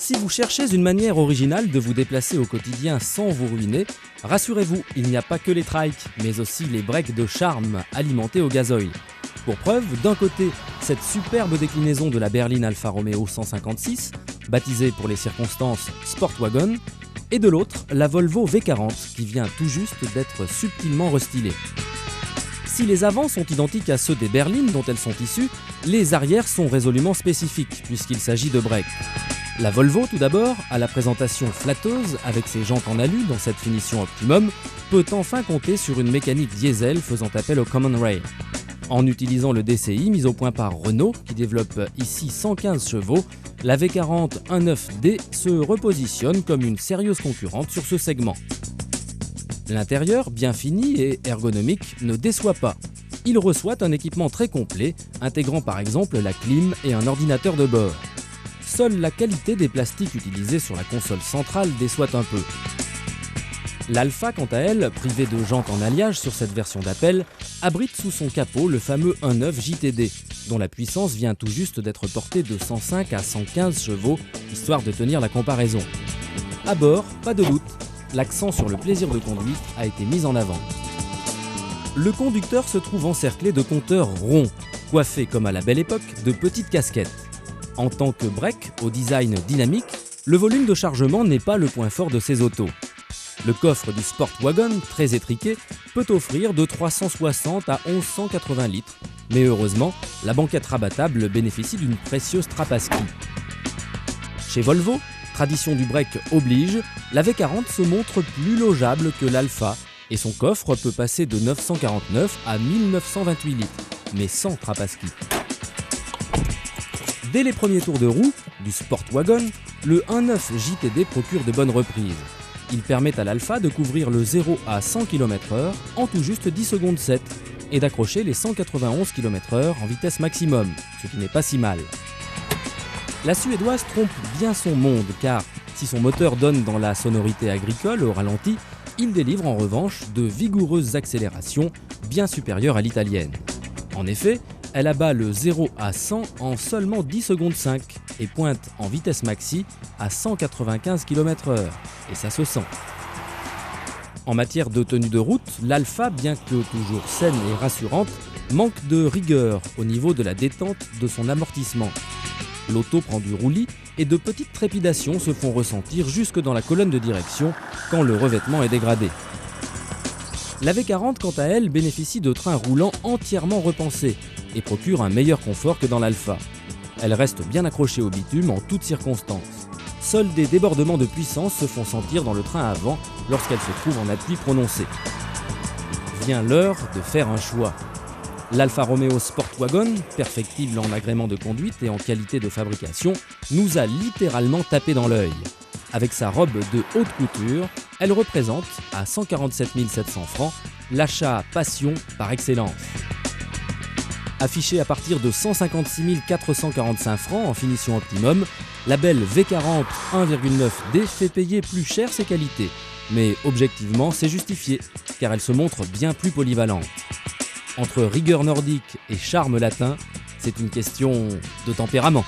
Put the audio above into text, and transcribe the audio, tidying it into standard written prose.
Si vous cherchez une manière originale de vous déplacer au quotidien sans vous ruiner, rassurez-vous, il n'y a pas que les trikes, mais aussi les breaks de charme alimentés au gazoil. Pour preuve, d'un côté, cette superbe déclinaison de la berline Alfa Romeo 156, baptisée pour les circonstances Sportwagon, et de l'autre, la Volvo V40, qui vient tout juste d'être subtilement restylée. Si les avants sont identiques à ceux des berlines dont elles sont issues, les arrières sont résolument spécifiques, puisqu'il s'agit de breaks. La Volvo, tout d'abord, à la présentation flatteuse, avec ses jantes en alu dans cette finition optimum, peut enfin compter sur une mécanique diesel faisant appel au Common Rail. En utilisant le DCI mis au point par Renault, qui développe ici 115 chevaux, la V40 1.9D se repositionne comme une sérieuse concurrente sur ce segment. L'intérieur, bien fini et ergonomique, ne déçoit pas. Il reçoit un équipement très complet, intégrant par exemple la clim et un ordinateur de bord. Seule la qualité des plastiques utilisés sur la console centrale déçoit un peu. L'Alfa, quant à elle, privée de jantes en alliage sur cette version d'appel, abrite sous son capot le fameux 1.9 JTD, dont la puissance vient tout juste d'être portée de 105 à 115 chevaux, histoire de tenir la comparaison. À bord, pas de doute, l'accent sur le plaisir de conduite a été mis en avant. Le conducteur se trouve encerclé de compteurs ronds, coiffés comme à la belle époque de petites casquettes. En tant que break au design dynamique, le volume de chargement n'est pas le point fort de ces autos. Le coffre du Sportwagon, très étriqué, peut offrir de 360 à 1180 litres, mais heureusement, la banquette rabattable bénéficie d'une précieuse trappe à ski. Chez Volvo, tradition du break oblige, la V40 se montre plus logeable que l'Alfa et son coffre peut passer de 949 à 1928 litres, mais sans trappe à ski. Dès les premiers tours de roue du Sportwagon, le 1.9 JTD procure de bonnes reprises. Il permet à l'Alfa de couvrir le 0 à 100 km/h en tout juste 10 secondes 7 et d'accrocher les 191 km/h en vitesse maximum, ce qui n'est pas si mal. La Suédoise trompe bien son monde car si son moteur donne dans la sonorité agricole au ralenti, il délivre en revanche de vigoureuses accélérations bien supérieures à l'italienne. En effet, elle abat le 0 à 100 en seulement 10 secondes 5 et pointe en vitesse maxi à 195 km/h, et ça se sent. En matière de tenue de route, l'Alfa, bien que toujours saine et rassurante, manque de rigueur au niveau de la détente de son amortissement. L'auto prend du roulis et de petites trépidations se font ressentir jusque dans la colonne de direction quand le revêtement est dégradé. La V40, quant à elle, bénéficie de trains roulants entièrement repensés et procure un meilleur confort que dans l'Alfa. Elle reste bien accrochée au bitume en toutes circonstances. Seuls des débordements de puissance se font sentir dans le train avant lorsqu'elle se trouve en appui prononcé. Vient l'heure de faire un choix. L'Alfa Romeo Sportwagon, perfectible en agrément de conduite et en qualité de fabrication, nous a littéralement tapé dans l'œil. Avec sa robe de haute couture, elle représente, à 147 700 francs, l'achat passion par excellence. Affichée à partir de 156 445 francs en finition optimum, la belle V40 1.9D fait payer plus cher ses qualités. Mais objectivement, c'est justifié, car elle se montre bien plus polyvalente. Entre rigueur nordique et charme latin, c'est une question de tempérament.